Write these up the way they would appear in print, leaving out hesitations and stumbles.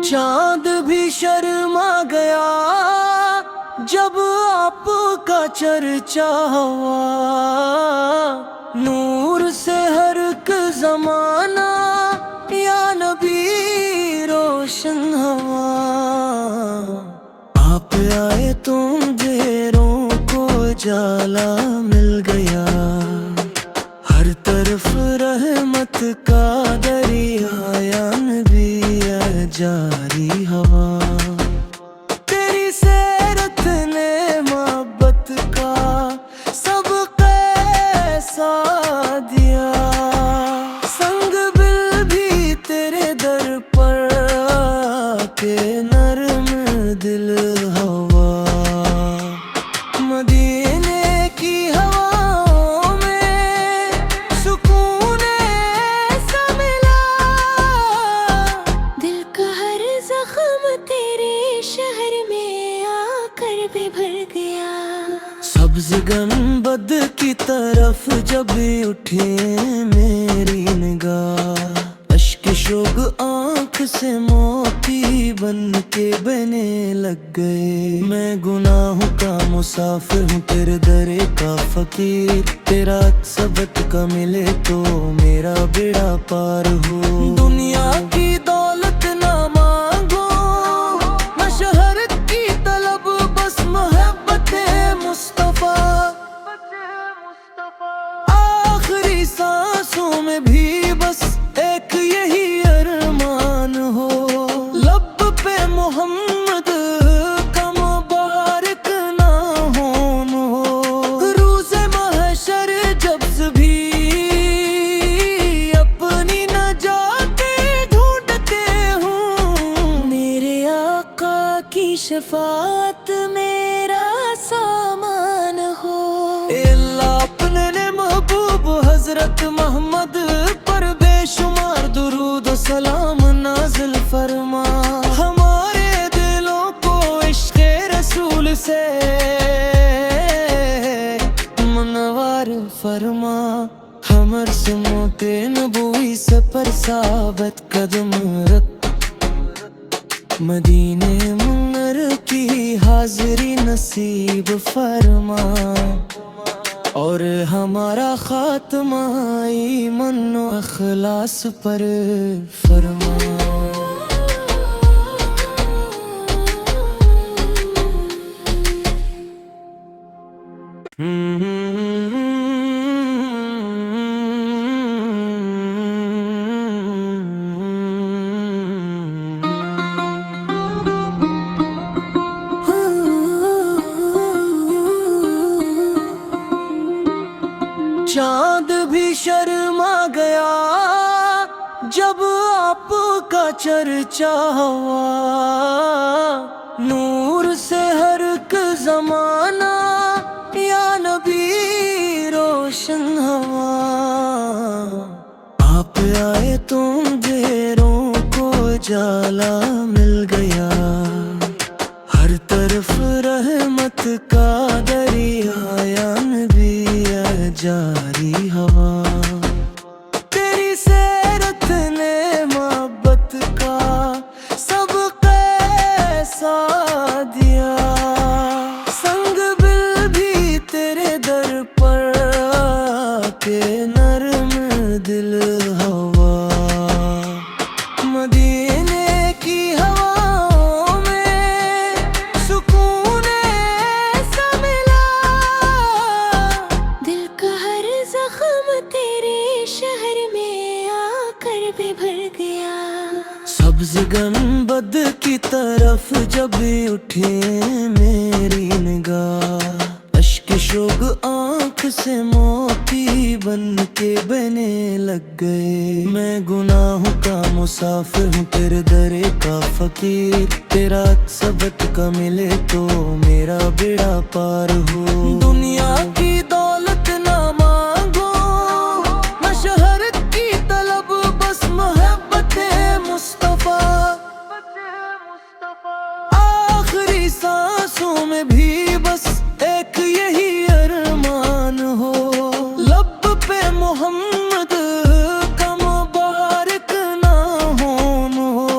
चांद भी शर्मा गया जब आपका चर्चा हुआ। नूर से हर एक जमाना या नबी रोशन हुआ। आप आए तो अंधेरों को उजाला मिल गया। हर तरफ रहमत का दरिया या नबी जारी हवा। तेरी सीरत ने मोहब्बत का सबका ऐसा दिया। संग बिल भी तेरे दर पर आके नरम दिल हवा। मदीने की हवाओं में सुकून ऐसा मिला। दिल का हर जख्म तेरे शहर में आकर भी भर गया। सब्ज गंबद की तरफ जब उठे मेरी निगाह, अश्क शोक आँख से मोती बन के बहने लग गए। मैं गुनाहों का मुसाफिर हूँ, तेरे दरे का फकीर। तेरा सबक का मिले तो मेरा बेड़ा पार हो। दुनिया की दौलत ना मांगो, न शहरत की तलब, बस मोहब्बते मुस्तफा। आखिरी सांसों में भी बस एक यही अरमान हो। लब पे मोहम्मद का मुबारक नाम हो। रूज़े महशर जब भी अपनी नजाते ढूंढते हूँ, मेरे आका की शफाअत मेरा सामान हो। अल्लाह अपने ने महबूब हजरत मोहम्मद पर बेशुमार दुरूद सलाम नाज़िल फरमा। हमारे दिलों को इश्क़े रसूल से मनवार फरमा। हमर सुमो के नबूई से पर साबत कदम रख। मदीने मुनर की हाज़री नसीब फरमा। और हमारा खात्मा ईमान व अखलास पर फरमा। चांद भी शर्मा गया जब आपका चर्चा हुआ। नूर से हर एक जमाना या नबी रोशन हुआ। आप आए तो अंधेरों को उजाला मिल गया। हर तरफ रहमत का दरिया या नबी जारी हवा। तेरी सीरत ने मोहब्बत का सबका ऐसा दिया। संग बिल भी तेरे दर पर आके नरम दिल हवा। मदीने की हवाओं में सुकून ऐसा मिला। दिल का हर जख्म तेरे शहर में आकर भी भर गया। सब्ज गंबद की तरफ जब उठे मेरी निगाह, अश्क शोक आँख से मोती बन के बहने लग गए। मैं गुनाहों का मुसाफिर हूँ, तेरे दरे का फकीर। तेरा सबक का मिले तो मेरा बेड़ा पार हो। दुनिया की दौलत ना मांगो, न शहरत की तलब, बस मोहब्बते मुस्तफा। आखिरी सांसों में भी बस एक यही अरमान हो। लब पे मोहम्मद का मुबारक नाम हो।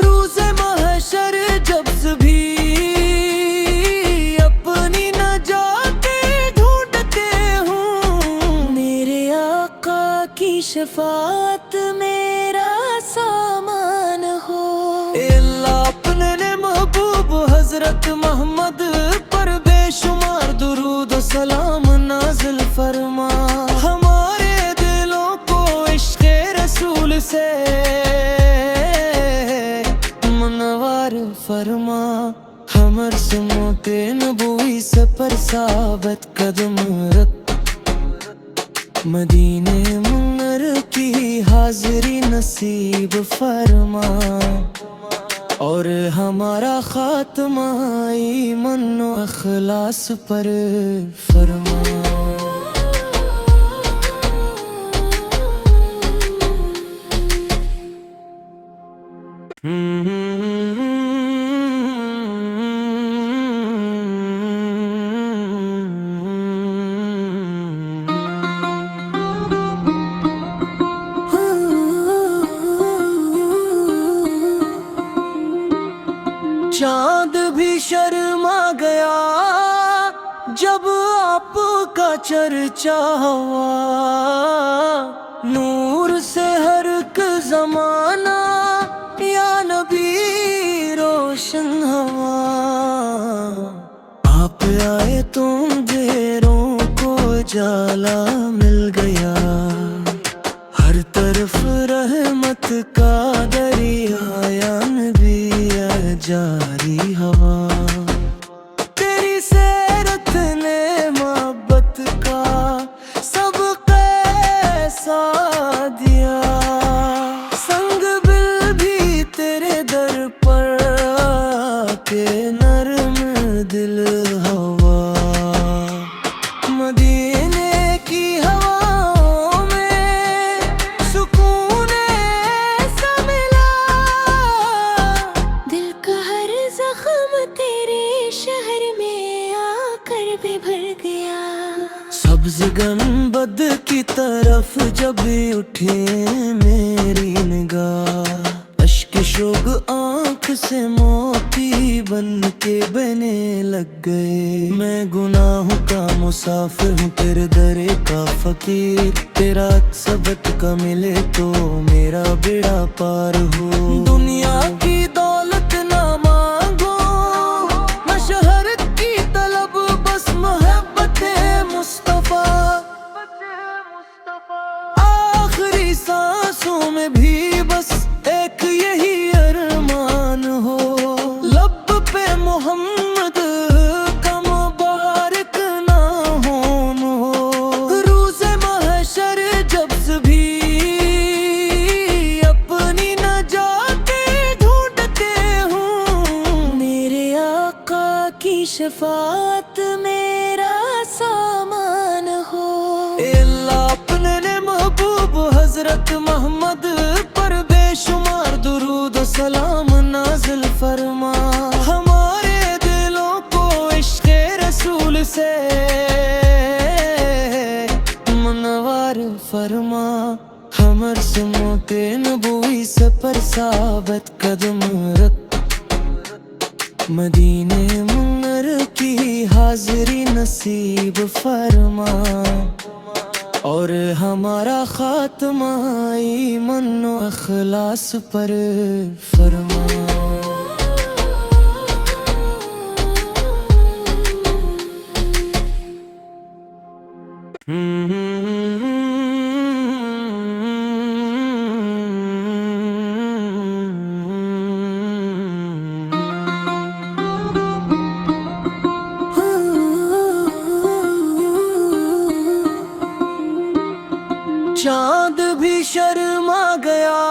रूज़े शफात मेरा सामान हो। अल्लाह अपने ने महबूब हजरत मोहम्मद पर बेशुमार दुरूद और सलाम नाजिल फरमा। हमारे दिलों को इश्क़े रसूल से मनवार फरमा। हमर सुमो के नबूई से पर साबत कदम रख। मदीने मुनर की हाज़री नसीब फरमा। और हमारा खात्मा ईमान और अखलास पर फरमा। चांद भी शर्मा गया जब आपका चर्चा हुआ। नूर से हर एक जमाना या नबी रोशन हुआ। आप आए तो अंधेरों को जाला मिल गया। हर तरफ रहमत का दरिया या नबी जारी हवा। तेरी सैरत ने मोहब्बत का सब कैसा दिया। संग बिल भी तेरे दर पर के नरम दिल हवा। मदीने की हवाओं में सुकून ऐसा मिला। दिल का हर जख्म तेरे शहर में आकर भी भर गया। सब्ज़ गुंबद की तरफ जब उठे मेरी निगाह। अश्क शोक आँख से मोती बन के बहने लग गए। मैं गुनाहों का मुसाफिर हूँ तेरे दरे का फकीर। तेरा सबक का मिले तो मेरा बेड़ा पार हो। दुनिया की दौलत ना मांगो न शोहरत की तलब, बस मोहब्बते मुस्तफा। आखिरी सांसों में भी बस एक यही अरमान हो। लब पे मोहम्मद का मुबारक नाम हो। रोज़े महशर जब भी अपनी नजाते ढूंढते हूँ। मेरे आका की शफात मेरा सामान हो। अल्लाह अपने ने महबूब हजरत मोहम्मद पर बेशुमार दुरूद और सलाम नाजिल फरमा। हमारे दिलों को इश्क़े रसूल से मनवार फरमा। हमर सुमो के नबूई से पर साबत कदम रख। मदीने मुनर की हाज़री नसीब फरमा। और हमारा खात्मा ईमान और अखलास पर फरमा। चांद भी शर्मा गया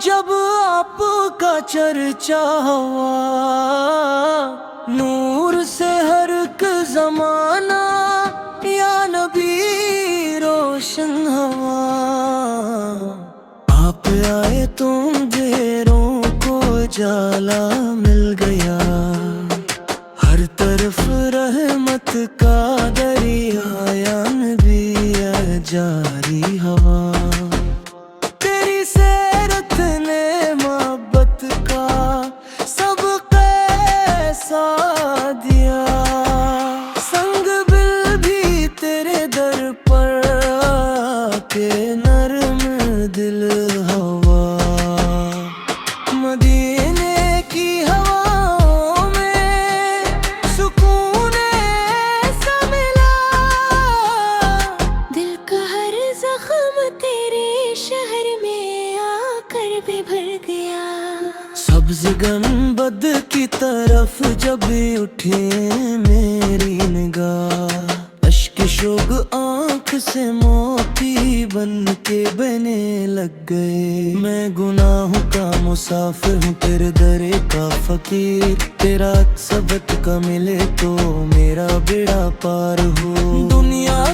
जब आपका चर्चा हुआ। नूर से हर एक जमाना या नबी रोशन हुआ। आप आए तो अंधेरों को जाला मिल गया। हर तरफ रहमत का दरिया या नबी जारी हवा। तेरी सैरत ने मोहब्बत का सब कैसा दिया। संग बिल भी तेरे दर पर के नर भी भर गया। सब्ज गंबद की तरफ जब उठी मेरी निगाह, अश्क शोक आँख से मोती बन के बहने लग गए। मैं गुनाहों का मुसाफिर हूँ, तेरे दरे का फकीर, तेरा सबक का मिले तो मेरा बेड़ा पार हो। दुनिया